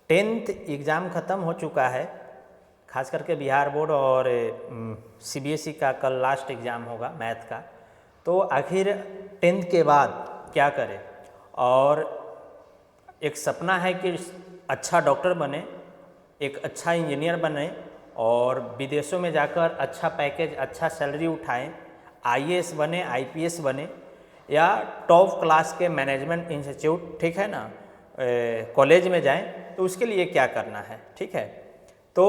Tenth exam ख़त्म हो चुका है, खास करके बिहार बोर्ड और सीबीएसई का कल लास्ट एग्ज़ाम होगा मैथ का। तो आखिर टेंथ के बाद क्या करें? और एक सपना है कि अच्छा डॉक्टर बने, एक अच्छा इंजीनियर बने और विदेशों में जाकर अच्छा पैकेज, अच्छा सैलरी उठाएं, आईएएस बने, आईपीएस बने या टॉप क्लास के मैनेजमेंट इंस्टीट्यूट, ठीक है ना, कॉलेज में जाएं। तो उसके लिए क्या करना है, ठीक है। तो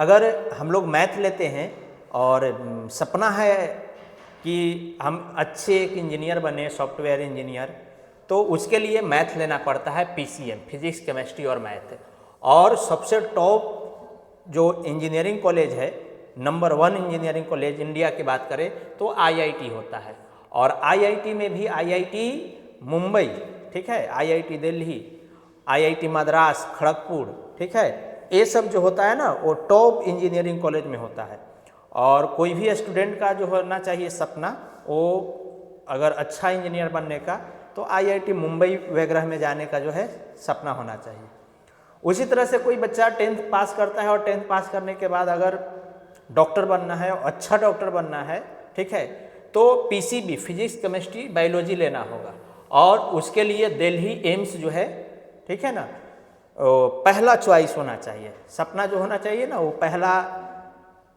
अगर हम लोग मैथ लेते हैं और सपना है कि हम अच्छे एक इंजीनियर बने, सॉफ्टवेयर इंजीनियर, तो उसके लिए मैथ लेना पड़ता है, पीसीएम, फिजिक्स केमिस्ट्री और मैथ। और सबसे टॉप जो इंजीनियरिंग कॉलेज है, नंबर 1 इंजीनियरिंग कॉलेज इंडिया की बात करें तो आईआईटी होता है। और आईआईटी में भी आईआईटी मुंबई, ठीक है, आईआईटी दिल्ली, आईआईटी मद्रास, खड़गपुर, ठीक है, ये सब जो होता है ना वो टॉप इंजीनियरिंग कॉलेज में होता है। और कोई भी स्टूडेंट का जो होना चाहिए सपना, वो अगर अच्छा इंजीनियर बनने का, तो आईआईटी मुंबई वगैरह में जाने का जो है सपना होना चाहिए। उसी तरह से कोई बच्चा 10th पास करता है और 10th पास करने के बाद अगर डॉक्टर बनना है, अच्छा डॉक्टर बनना है, ठीक है, तो पीसीबी, फिजिक्स केमिस्ट्री बायोलॉजी लेना होगा। और उसके लिए दिल्ली एम्स जो है, ठीक है ना, पहला चॉइस होना चाहिए। सपना जो होना चाहिए ना, वो पहला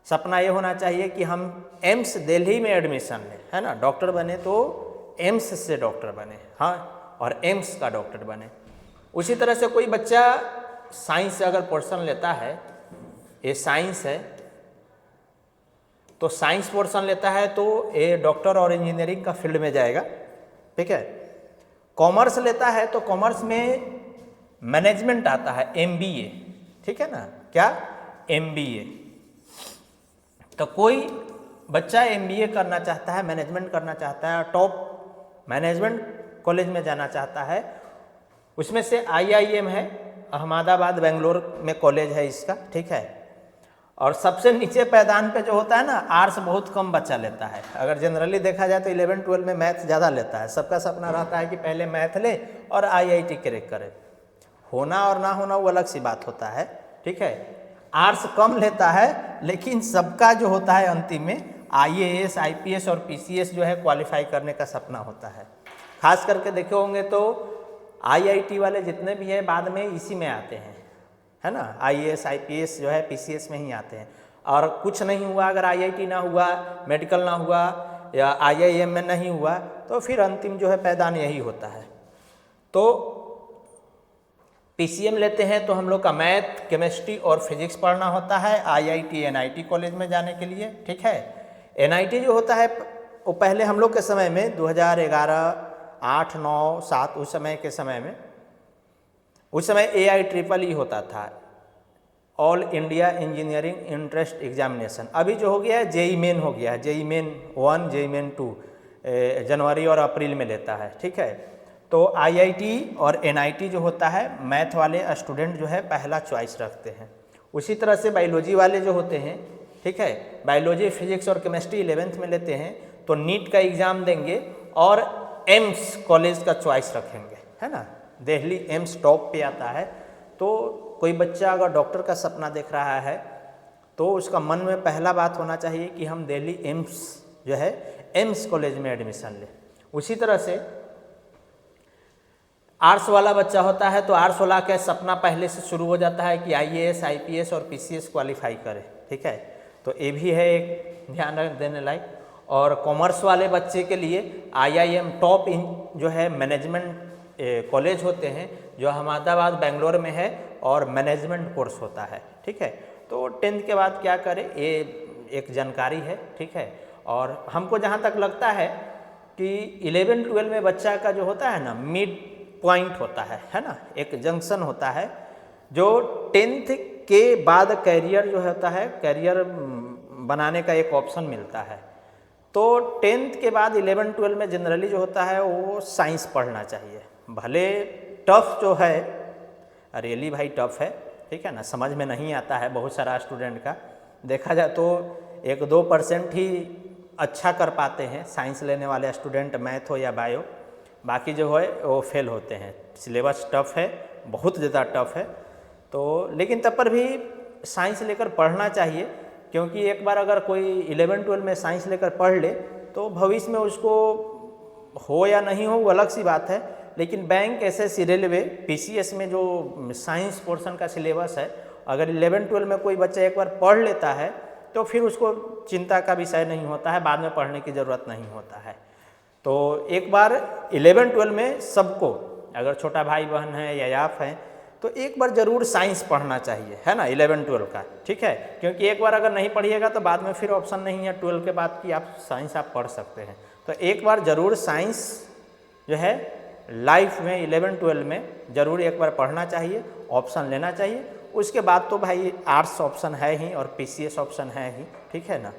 सपना ये होना चाहिए कि हम एम्स दिल्ली में एडमिशन लें, है ना, डॉक्टर बने तो एम्स से डॉक्टर बने, हाँ, और एम्स का डॉक्टर बने। उसी तरह से कोई बच्चा साइंस से अगर पोर्शन लेता है, ये साइंस है, तो साइंस पोर्शन लेता है तो ये डॉक्टर और इंजीनियरिंग का फील्ड में जाएगा, ठीक है। कॉमर्स लेता है तो कॉमर्स में मैनेजमेंट आता है, एमबीए, ठीक है ना, क्या, एमबीए। तो कोई बच्चा एमबीए करना चाहता है, मैनेजमेंट करना चाहता है, टॉप मैनेजमेंट कॉलेज में जाना चाहता है, उसमें से आईआईएम है, अहमदाबाद बेंगलोर में कॉलेज है इसका, ठीक है। और सबसे नीचे पैदान पे जो होता है ना, आर्ट्स बहुत कम बच्चा लेता है। अगर जनरली देखा जाए तो 11-12 में मैथ ज़्यादा लेता है। सबका सपना रहता है कि पहले मैथ ले और आईआईटी क्रैक करे। होना और ना होना वो अलग सी बात होता है, ठीक है। आर्ट्स कम लेता है, लेकिन सबका जो होता है अंतिम में आईएएस, आईपीएस और पीसीएस जो है क्वालिफाई करने का सपना होता है। खास करके देखे होंगे तो आईआईटी वाले जितने भी हैं बाद में इसी में आते हैं, है ना, आईएएस, आईपीएस जो है पीसीएस में ही आते हैं। और कुछ नहीं हुआ, अगर आईआईटी ना हुआ, मेडिकल ना हुआ या आईआईएम में नहीं हुआ, तो फिर अंतिम जो है पैदान यही होता है। तो पीसीएम लेते हैं तो हम लोग का मैथ, केमिस्ट्री और फिजिक्स पढ़ना होता है आईआईटी, एनआईटी कॉलेज में जाने के लिए, ठीक है। एनआईटी जो होता है वो पहले हम लोग के समय में 2011, 8, 9, 7 उस समय के समय में, उस समय AIEEE होता था, all India engineering entrance examination. अभी जो हो गया है जेई मेन हो गया है, जेई मेन 1, जेई मेन 2 जनवरी और अप्रैल में लेता है, ठीक है। तो आईआईटी और एनआईटी जो होता है, मैथ वाले स्टूडेंट जो है पहला चॉइस रखते हैं। उसी तरह से बायोलॉजी वाले जो होते हैं, ठीक है, बायोलॉजी, फिजिक्स और केमिस्ट्री 11th में लेते हैं तो नीट का एग्ज़ाम देंगे और एम्स कॉलेज का चॉइस रखेंगे, है ना, दिल्ली एम्स टॉप पे आता है। तो कोई बच्चा अगर डॉक्टर का सपना देख रहा है तो उसका मन में पहला बात होना चाहिए कि हम दिल्ली एम्स जो है एम्स कॉलेज में एडमिशन लें। उसी तरह से आर्ट्स वाला बच्चा होता है तो आर्ट्स वाला का सपना पहले से शुरू हो जाता है कि आईएएस, आईपीएस और पीसीएस क्वालिफाई करे, ठीक है। तो ये भी है एक ध्यान देने लायक। और कॉमर्स वाले बच्चे के लिए आईआईएम टॉप जो है मैनेजमेंट कॉलेज होते हैं जो अहमदाबाद बेंगलोर में है और मैनेजमेंट कोर्स होता है, ठीक है। तो 10th के बाद क्या करें, ये एक जानकारी है, ठीक है। और हमको जहाँ तक लगता है कि 11-12 में बच्चा का जो होता है ना, मिड पॉइंट होता है ना, एक जंक्शन होता है जो 10th के बाद कैरियर जो होता है, कैरियर बनाने का एक ऑप्शन मिलता है। तो 10th के बाद 11-12 में जनरली जो होता है वो साइंस पढ़ना चाहिए। भले टफ जो है, रियली भाई टफ है, ठीक है ना, समझ में नहीं आता है बहुत सारा स्टूडेंट का। देखा जाए तो 1-2% ही अच्छा कर पाते हैं साइंस लेने वाले स्टूडेंट, मैथ हो या बायो, बाकी जो है वो फेल होते हैं। सिलेबस टफ है, बहुत ज़्यादा टफ है। तो लेकिन तब पर भी साइंस लेकर पढ़ना चाहिए, क्योंकि एक बार अगर कोई 11-12 में साइंस लेकर पढ़ ले तो भविष्य में उसको हो या नहीं हो वो अलग सी बात है, लेकिन बैंक, एसएससी, रेलवे, पीसीएस में जो साइंस पोर्शन का सिलेबस है, अगर 11-12 में कोई बच्चा एक बार पढ़ लेता है तो फिर उसको चिंता का विषय नहीं होता है, बाद में पढ़ने की ज़रूरत नहीं होता है। तो एक बार 11-12 में सबको, अगर छोटा भाई बहन है या आप हैं, तो एक बार ज़रूर साइंस पढ़ना चाहिए, है ना, 11-12 का, ठीक है। क्योंकि एक बार अगर नहीं पढ़िएगा तो बाद में फिर ऑप्शन नहीं है 12 के बाद कि आप साइंस आप पढ़ सकते हैं। तो एक बार ज़रूर साइंस जो है लाइफ में 11-12 में ज़रूर एक बार पढ़ना चाहिए, ऑप्शन लेना चाहिए। उसके बाद तो भाई आर्ट्स ऑप्शन है ही और पीसीएस ऑप्शन है ही, ठीक है ना।